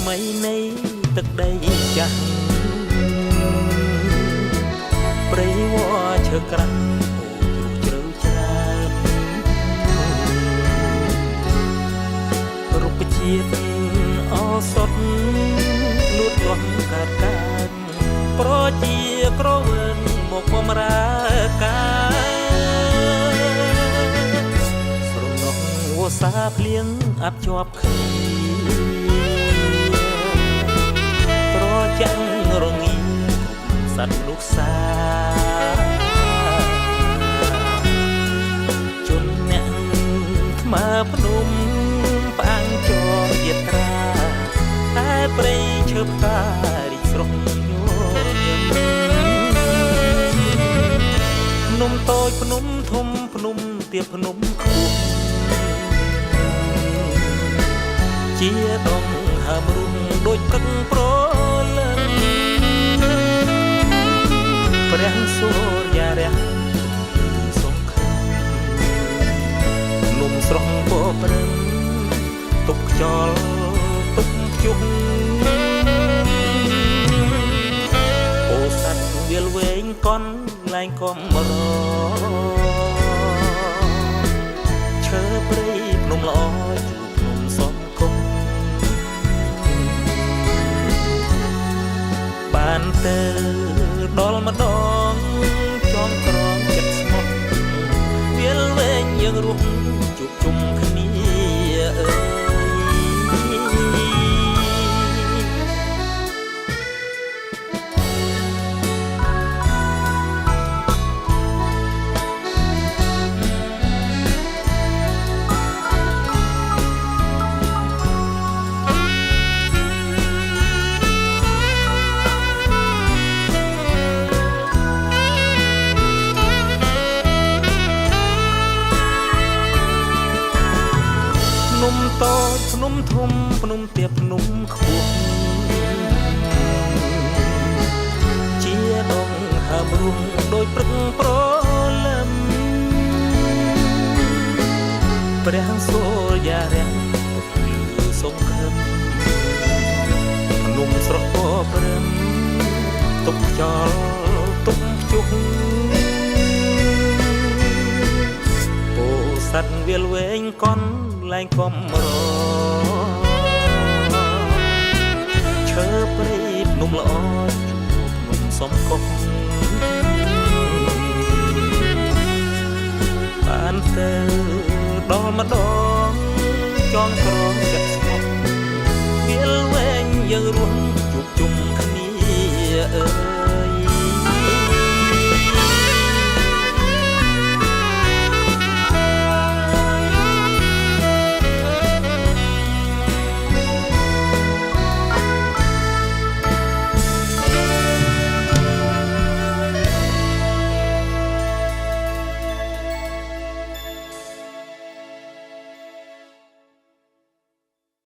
ថ្មីនៃទឹកដីចាស់ព្រៃវល្លិឈើក្រាស់អូជ្រៅជ្រៅរុក្ខជាតិអសតលូតលាស់កើតកើតប្រជាក្រវិនមកបំរើការស្រណោះវស្សាភ្លៀងអាប់ជាប់គ្នាត្រចាំងរងាសត្វលោកសាជន់អ្នកថ្មើភ្នំផ្អាំងចរយាត្រាតែព្រៃឈើផ្ការីកស្រស់ញញភ្នំតូចភ្នំធំភ្នំទាបភ្នំខ្ពស់ជាដងហើមរុងដូចទឹកប្រលឹងព្រះសូរយារះសង្ឃឹមភ្នំស្រស់ពោព្រឹមទុកខ្យល់ទុកខ្ជុះអូស័តវាលវែងកន់លែងកំរឈើព្រៃភ្នំល្អជួបភ្នំសំគុំបានទៅដល់ម្ដងចងក្រងចិត្តស្មោះវាលវែងយើងរស់ជួបជុំគ្នាអើយភ្នំតូចភ្នំធំភ្នំទាបភ្នំខ្ពស់ជាដងហើមរុងដូចព្រឹកប្រលឹមព្រះសូរយារះសង្ឃឹមភ្នំស្រស់ពណ៌ព្រឹមទុកខ្យល់ទុកខ្ជុះពោស័តវាលវែងកន់លែងកំរឈើព្រៃភ្នំល្អជួបភ្នំសំកុកបានទៅដល់ម្ដងចងក្រងចិត្តស្មោះវាលវែងយើងរស់ជួបជុំគ្នាអើ